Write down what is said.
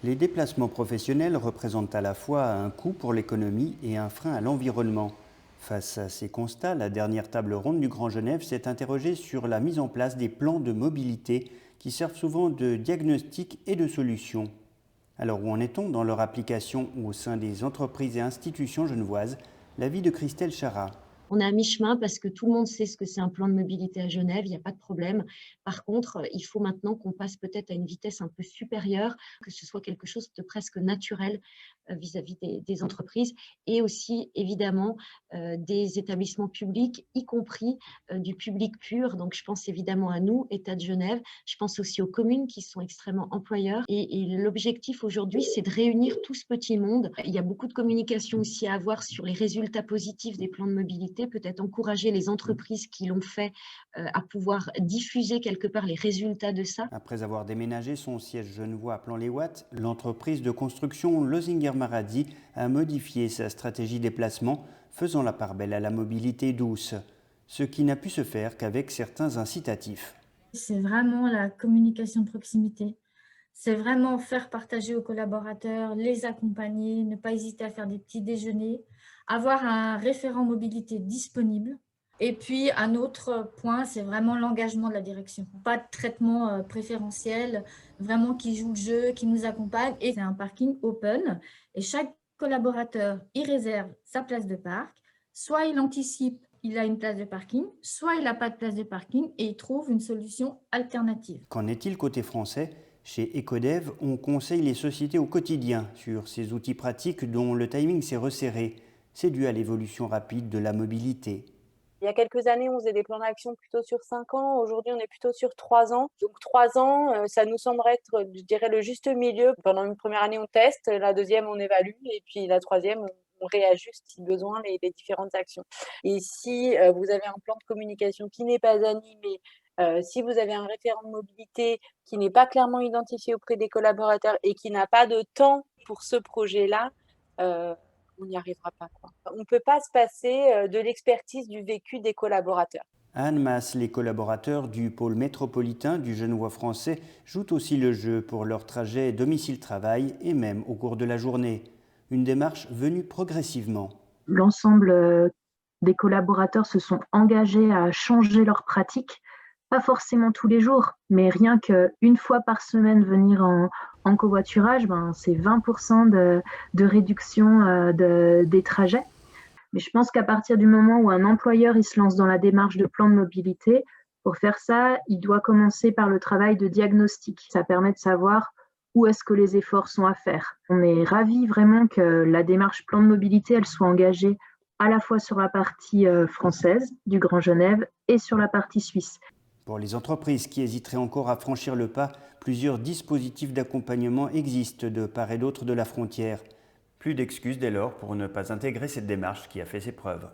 Les déplacements professionnels représentent à la fois un coût pour l'économie et un frein à l'environnement. Face à ces constats, la dernière table ronde du Grand Genève s'est interrogée sur la mise en place des plans de mobilité qui servent souvent de diagnostic et de solution. Alors où en est-on dans leur application au sein des entreprises et institutions genevoises? L'avis de Christelle Chara. On est à mi-chemin parce que tout le monde sait ce que c'est un plan de mobilité à Genève, il n'y a pas de problème. Par contre, il faut maintenant qu'on passe peut-être à une vitesse un peu supérieure, que ce soit quelque chose de presque naturel vis-à-vis des entreprises et aussi évidemment des établissements publics, y compris du public pur. Donc je pense évidemment à nous, État de Genève, je pense aussi aux communes qui sont extrêmement employeurs. Et l'objectif aujourd'hui, c'est de réunir tout ce petit monde. Il y a beaucoup de communication aussi à avoir sur les résultats positifs des plans de mobilité, peut-être encourager les entreprises qui l'ont fait à pouvoir diffuser quelque part les résultats de ça. Après avoir déménagé son siège genevois à Plan-les-Ouates, l'entreprise de construction Losinger Maradi a modifié sa stratégie déplacement, faisant la part belle à la mobilité douce, ce qui n'a pu se faire qu'avec certains incitatifs. C'est vraiment la communication de proximité. C'est vraiment faire partager aux collaborateurs, les accompagner, ne pas hésiter à faire des petits déjeuners, avoir un référent mobilité disponible. Et puis, un autre point, c'est vraiment l'engagement de la direction. Pas de traitement préférentiel, vraiment qui joue le jeu, qui nous accompagne. Et c'est un parking open. Et chaque collaborateur y réserve sa place de parc. Soit il anticipe, il a une place de parking, soit il n'a pas de place de parking et il trouve une solution alternative. Qu'en est-il côté français? Chez Ecodev, on conseille les sociétés au quotidien sur ces outils pratiques dont le timing s'est resserré. C'est dû à l'évolution rapide de la mobilité. Il y a quelques années, on faisait des plans d'action plutôt sur 5 ans. Aujourd'hui, on est plutôt sur 3 ans. Donc 3 ans, ça nous semble être, je dirais, le juste milieu. Pendant une première année, on teste, la deuxième, on évalue, et puis la troisième, on réajuste si besoin les différentes actions. Et si vous avez un plan de communication qui n'est pas animé, si vous avez un référent de mobilité qui n'est pas clairement identifié auprès des collaborateurs et qui n'a pas de temps pour ce projet-là, on n'y arrivera pas, quoi. On ne peut pas se passer de l'expertise du vécu des collaborateurs. À Annemasse, les collaborateurs du pôle métropolitain du Genevois français jouent aussi le jeu pour leur trajet domicile-travail et même au cours de la journée. Une démarche venue progressivement. L'ensemble des collaborateurs se sont engagés à changer leurs pratiques, pas forcément tous les jours, mais rien qu'une fois par semaine venir en covoiturage, c'est 20% de réduction des trajets. Mais je pense qu'à partir du moment où un employeur il se lance dans la démarche de plan de mobilité, pour faire ça, il doit commencer par le travail de diagnostic. Ça permet de savoir où est-ce que les efforts sont à faire. On est ravis vraiment que la démarche plan de mobilité elle soit engagée à la fois sur la partie française du Grand Genève et sur la partie suisse. Pour les entreprises qui hésiteraient encore à franchir le pas, plusieurs dispositifs d'accompagnement existent de part et d'autre de la frontière. Plus d'excuses dès lors pour ne pas intégrer cette démarche qui a fait ses preuves.